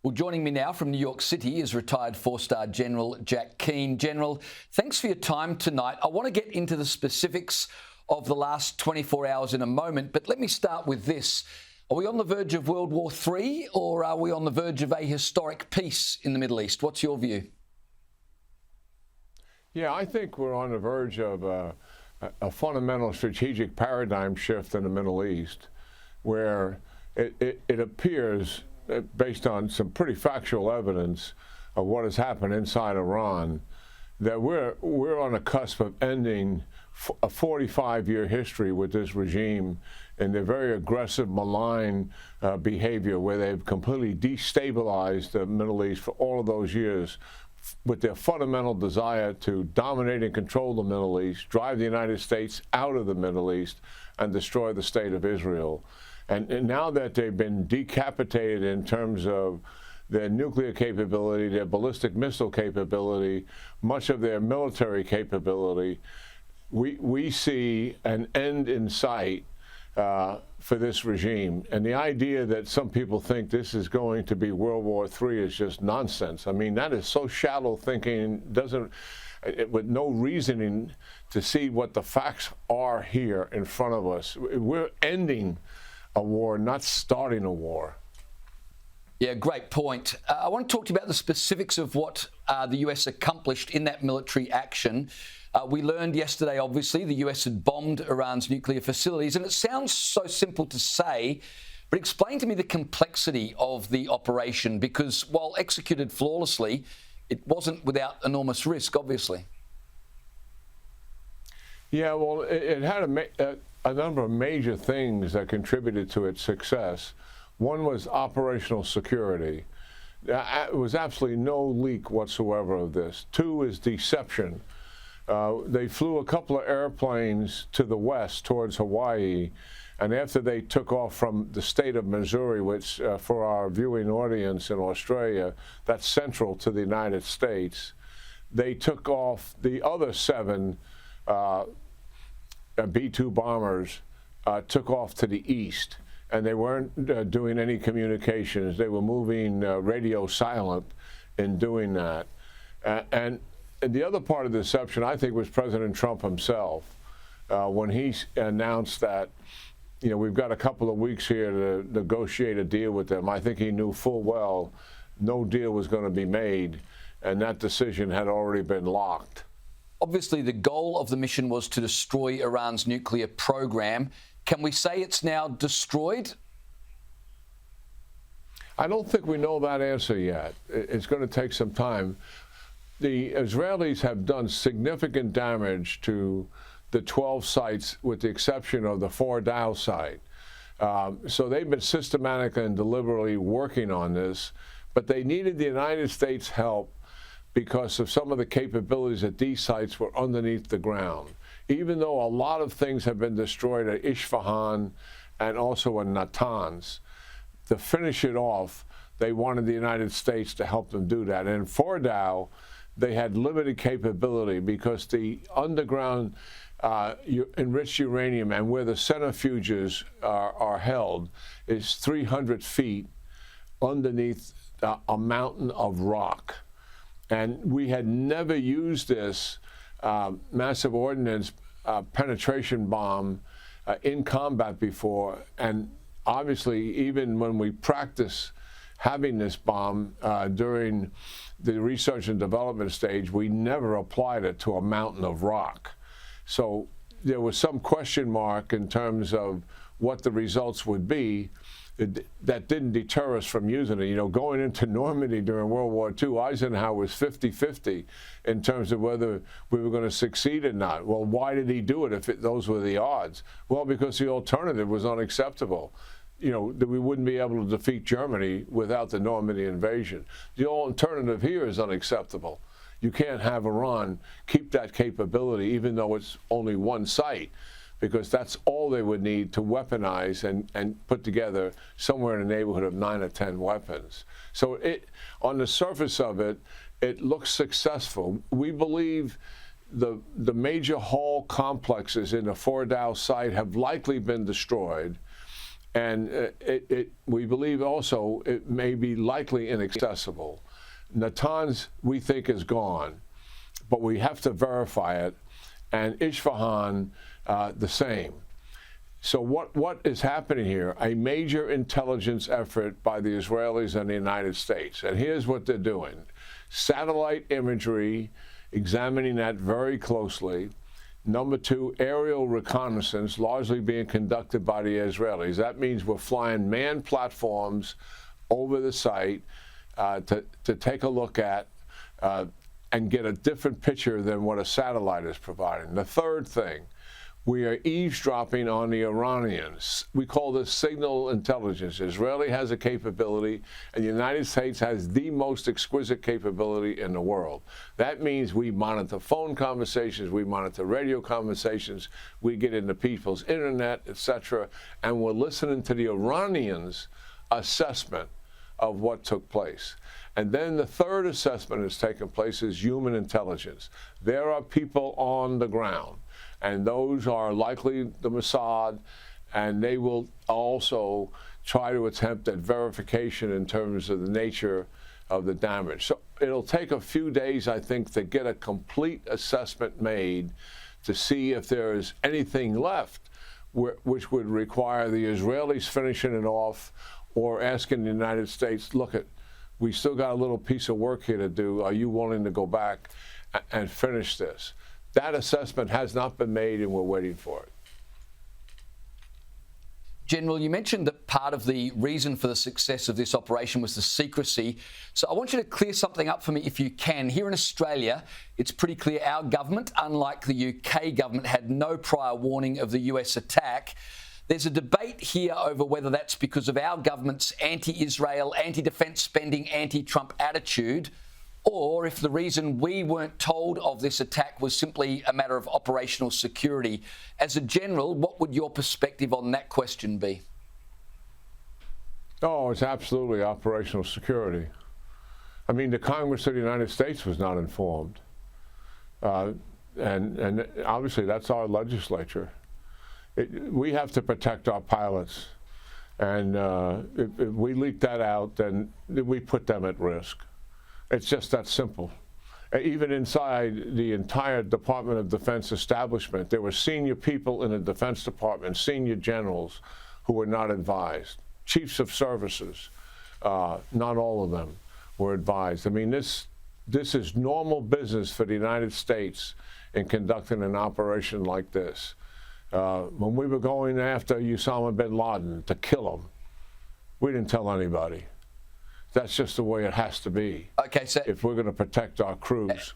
Well, joining me now from New York City is retired four-star General Jack Keane. General, thanks for your time tonight. I want to get into the specifics of the last 24 hours in a moment, but let me start with this. Are we on the verge of World War III, or are we on the verge of a historic peace in the Middle East? What's your view? Yeah, I think we're on the verge of a fundamental strategic paradigm shift in the Middle East, where it appears, based on some pretty factual evidence of what has happened inside Iran, that we're on the cusp of ending a 45-year history with this regime and their very aggressive, malign behavior, where they've completely destabilized the Middle East for all of those years with their fundamental desire to dominate and control the Middle East, drive the United States out of the Middle East, and destroy the state of Israel. And now that they've been decapitated in terms of their nuclear capability, their ballistic missile capability, much of their military capability, we see an end in sight for this regime. And the idea that some people think this is going to be World War III is just nonsense. I mean, that is so shallow thinking, with no reasoning to see what the facts are here in front of us. We're ending a war, not starting a war. Yeah, great point. I want to talk to you about the specifics of what the US accomplished in that military action. We learned yesterday, obviously, the US had bombed Iran's nuclear facilities, and it sounds so simple to say, but explain to me the complexity of the operation, because while executed flawlessly, it wasn't without enormous risk, obviously. Yeah, well, it had a number of major things that contributed to its success. One was operational security. There was absolutely no leak whatsoever of this. Two is deception. They flew a couple of airplanes to the west towards Hawaii, and after they took off from the state of Missouri, which for our viewing audience in Australia, that's central to the United States, they took off the other 7 B-2 bombers, took off to the east, and they weren't doing any communications. They were moving radio silent in doing that. And the other part of the deception, I think, was President Trump himself, when he announced that, we've got a couple of weeks here to negotiate a deal with them. I think he knew full well no deal was going to be made, and that decision had already been locked. Obviously, the goal of the mission was to destroy Iran's nuclear program. Can we say it's now destroyed? I don't think we know that answer yet. It's going to take some time. The Israelis have done significant damage to the 12 sites, with the exception of the Fordow site. So they've been systematically and deliberately working on this, but they needed the United States' help because of some of the capabilities at these sites were underneath the ground. Even though a lot of things have been destroyed at Isfahan and also in Natanz, to finish it off, they wanted the United States to help them do that. And in Fordow, they had limited capability because the underground enriched uranium and where the centrifuges are held is 300 feet underneath a mountain of rock. And we had never used this massive ordnance penetration bomb in combat before. And obviously, even when we practice having this bomb during the research and development stage, we never applied it to a mountain of rock. So there was some question mark in terms of what the results would be. That didn't deter us from using it. Going into Normandy during World War II, Eisenhower was 50-50 in terms of whether we were going to succeed or not. Well, why did he do it if those were the odds? Well, because the alternative was unacceptable. That we wouldn't be able to defeat Germany without the Normandy invasion. The alternative here is unacceptable. You can't have Iran keep that capability, even though it's only one site, because that's all they would need to weaponize and put together somewhere in the neighborhood of 9 or 10 weapons. So on the surface of it, it looks successful. We believe the major hull complexes in the Fordow site have likely been destroyed. And we believe also it may be likely inaccessible. Natanz, we think, is gone, but we have to verify it, and Isfahan, the same. So what is happening here? A major intelligence effort by the Israelis and the United States. And here's what they're doing. Satellite imagery, examining that very closely. Number two, aerial reconnaissance, largely being conducted by the Israelis. That means we're flying manned platforms over the site to take a look at and get a different picture than what a satellite is providing. The third thing, we are eavesdropping on the Iranians. We call this signal intelligence. Israeli has a capability, and the United States has the most exquisite capability in the world. That means we monitor phone conversations, we monitor radio conversations, we get into people's internet, etc., and we're listening to the Iranians' assessment of what took place. And then the third assessment that's taken place is human intelligence. There are people on the ground, and those are likely the Mossad, and they will also try to attempt that verification in terms of the nature of the damage. So it'll take a few days, I think, to get a complete assessment made to see if there is anything left which would require the Israelis finishing it off or asking the United States, look, we still got a little piece of work here to do. Are you willing to go back and finish this? That assessment has not been made, and we're waiting for it. General, you mentioned that part of the reason for the success of this operation was the secrecy. So I want you to clear something up for me if you can. Here in Australia, it's pretty clear our government, unlike the UK government, had no prior warning of the US attack. There's a debate here over whether that's because of our government's anti-Israel, anti-defence spending, anti-Trump attitude, or if the reason we weren't told of this attack was simply a matter of operational security. As a general, what would your perspective on that question be? Oh, it's absolutely operational security. I mean, the Congress of the United States was not informed. And obviously that's our legislature. We have to protect our pilots. And if we leak that out, then we put them at risk. It's just that simple. Even inside the entire Department of Defense establishment, there were senior people in the Defense Department, senior generals, who were not advised. Chiefs of services, not all of them were advised. I mean, this is normal business for the United States in conducting an operation like this. When we were going after Osama bin Laden to kill him, we didn't tell anybody. That's just the way it has to be. Okay, so if we're going to protect our crews.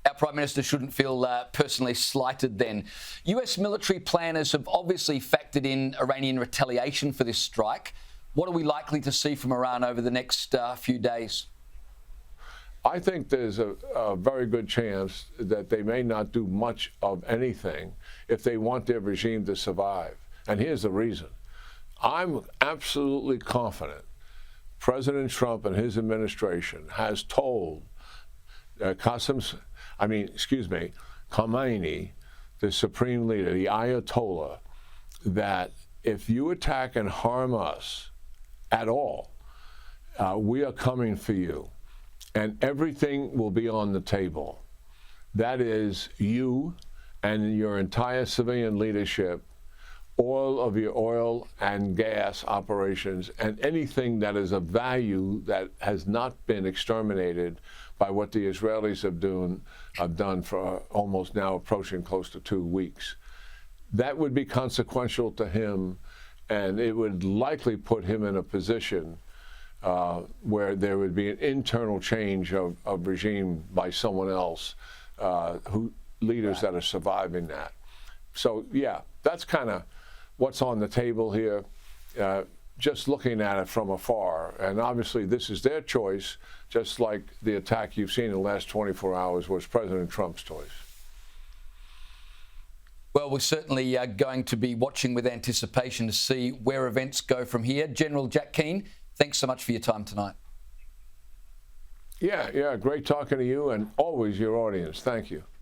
Our Prime Minister shouldn't feel personally slighted then. US military planners have obviously factored in Iranian retaliation for this strike. What are we likely to see from Iran over the next few days? I think there's a very good chance that they may not do much of anything if they want their regime to survive. And here's the reason. I'm absolutely confident President Trump and his administration has told Khamenei, the supreme leader, the Ayatollah, that if you attack and harm us at all, we are coming for you. And everything will be on the table. That is, you and your entire civilian leadership, all of your oil and gas operations, and anything that is of value that has not been exterminated by what the Israelis have done for almost now approaching close to 2 weeks. That would be consequential to him, and it would likely put him in a position where there would be an internal change of regime by someone else, leaders that are surviving that. So, yeah, that's kind of what's on the table here, just looking at it from afar. And obviously this is their choice, just like the attack you've seen in the last 24 hours was President Trump's choice. Well, we're certainly going to be watching with anticipation to see where events go from here. General Jack Keane, thanks so much for your time tonight. Yeah, great talking to you and always your audience. Thank you.